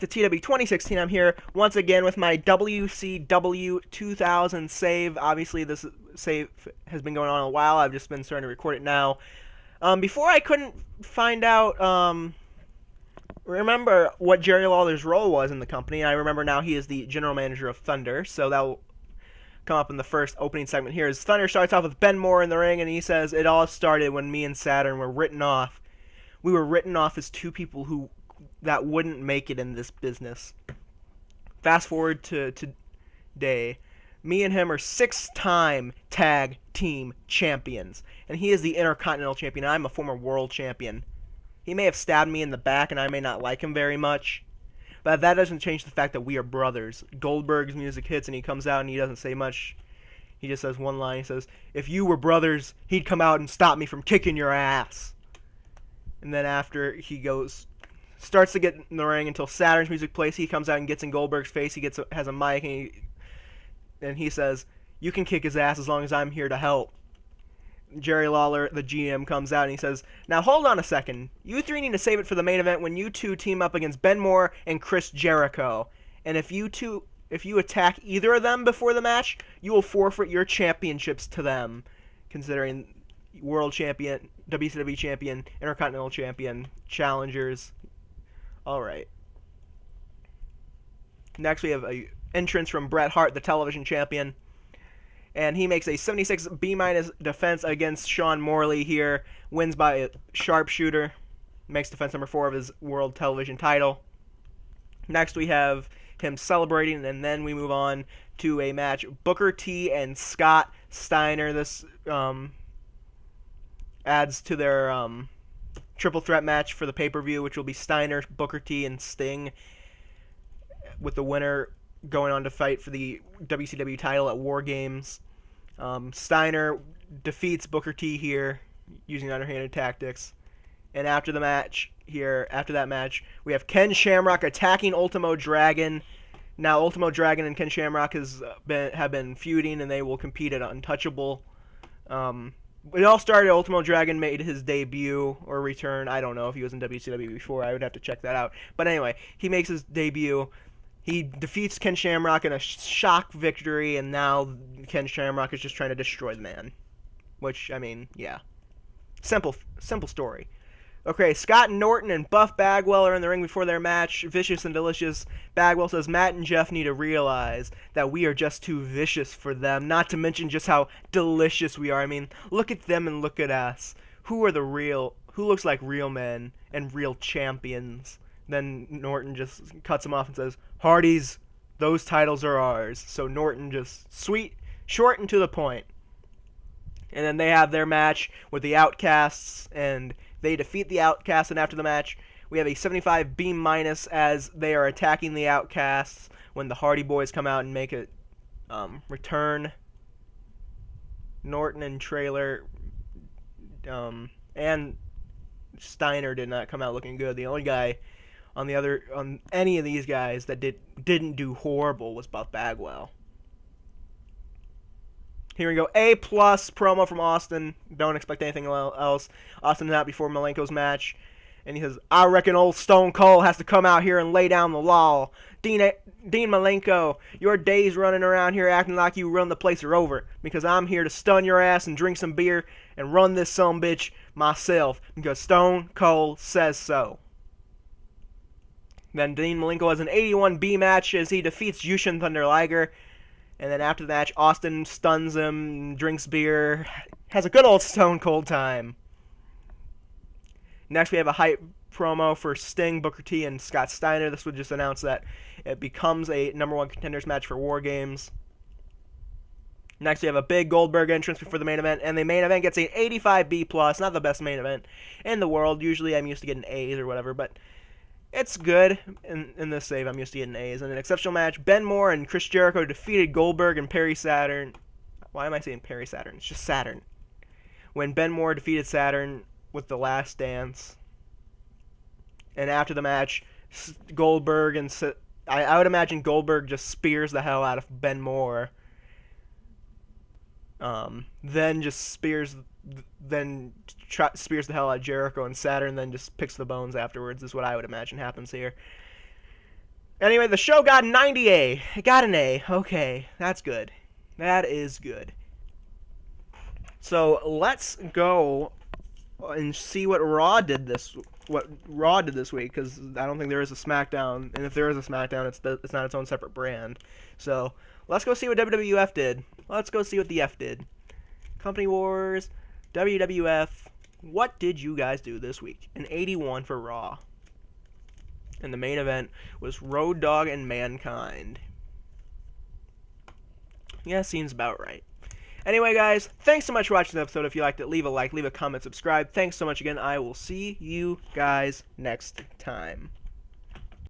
to TEW 2016. I'm here once again with my WCW 2000 save. Obviously, this save has been going on a while. I've just been starting to record it now. Before I couldn't find out, remember what Jerry Lawler's role was in the company. I remember now he is the general manager of Thunder, so that will come up in the first opening segment here. As Thunder starts off with Ben Moore in the ring, and he says, "It all started when me and Saturn were written off. We were written off as two people that wouldn't make it in this business." Fast forward to today. Me and him are 6-time tag team champions, and he is the Intercontinental Champion. I'm a former world champion. He may have stabbed me in the back, and I may not like him very much, but that doesn't change the fact that we are brothers. Goldberg's music hits, and he comes out, and he doesn't say much. He just says one line. He says, "If you were brothers, he'd come out and stop me from kicking your ass." And then after he starts to get in the ring until Saturn's music plays, he comes out and gets in Goldberg's face. He has a mic, and he says, "You can kick his ass as long as I'm here to help." Jerry Lawler, the GM, comes out and he says, "Now hold on a second. You three need to save it for the main event when you two team up against Ben Moore and Chris Jericho. And if you attack either of them before the match, you will forfeit your championships to them, considering world champion, WCW champion, Intercontinental champion, challengers." All right. Next, we have a entrance from Bret Hart, the television champion, and he makes a 76 B- defense against Sean Morley here. Wins by a sharpshooter. Makes defense number 4 of his world television title. Next, we have him celebrating, and then we move on to a match: Booker T and Scott Steiner. This adds to their triple threat match for the pay-per-view, which will be Steiner, Booker T, and Sting, with the winner going on to fight for the WCW title at War Games. Steiner defeats Booker T here using underhanded tactics. And after that match, we have Ken Shamrock attacking Ultimo Dragon. Now, Ultimo Dragon and Ken Shamrock have been feuding, and they will compete at Untouchable. It all started, Ultimo Dragon made his debut or return. I don't know if he was in WCW before. I would have to check that out. But anyway, he makes his debut. He defeats Ken Shamrock in a shock victory, and now Ken Shamrock is just trying to destroy the man. Which, I mean, yeah. Simple story. Okay, Scott Norton and Buff Bagwell are in the ring before their match. Vicious and delicious. Bagwell says, "Matt and Jeff need to realize that we are just too vicious for them, not to mention just how delicious we are. I mean, look at them and look at us. Who looks like real men and real champions?" Then Norton just cuts him off and says, "Hardys, those titles are ours." So Norton just sweet, short, and to the point. And then they have their match with the Outcasts, and they defeat the Outcasts. And after the match, we have a 75 B- as they are attacking the Outcasts when the Hardy Boys come out and make a return. Norton and Trailer and Steiner did not come out looking good. The only guy on any of these guys that didn't do horrible was Buff Bagwell. Here we go. A+ promo from Austin. Don't expect anything else. Austin's out before Malenko's match, and he says, "I reckon old Stone Cold has to come out here and lay down the law. Dean Malenko, your days running around here acting like you run the place are over, because I'm here to stun your ass and drink some beer and run this sumbitch myself, because Stone Cold says so." Then Dean Malenko has an 81 B match as he defeats Jushin Thunder Liger. And then after the match, Austin stuns him, drinks beer, has a good old Stone Cold time. Next, we have a hype promo for Sting, Booker T, and Scott Steiner. This would just announce that it becomes a number 1 contenders match for War Games. Next, we have a big Goldberg entrance before the main event, and the main event gets an 85 B+, not the best main event in the world. Usually I'm used to getting A's or whatever, but it's good. In this save, I'm used to getting A's. In an exceptional match, Ben Moore and Chris Jericho defeated Goldberg and Perry Saturn. Why am I saying Perry Saturn? It's just Saturn. When Ben Moore defeated Saturn with the Last Dance. And after the match, Goldberg and I would imagine Goldberg just spears the hell out of Ben Moore. Then just spears the hell out of Jericho and Saturn, then just picks the bones afterwards, is what I would imagine happens here. Anyway, the show got 90A. It got an A. Okay, that's good. That is good. So let's go and see what Raw did this week, because I don't think there is a SmackDown, and if there is a SmackDown, it's not its own separate brand. So let's go see what WWF did. Let's go see what the F did. Company Wars, WWF. What did you guys do this week? An 81 for Raw. And the main event was Road Dogg and Mankind. Yeah, seems about right. Anyway, guys, thanks so much for watching the episode. If you liked it, leave a like, leave a comment, subscribe. Thanks so much again. I will see you guys next time.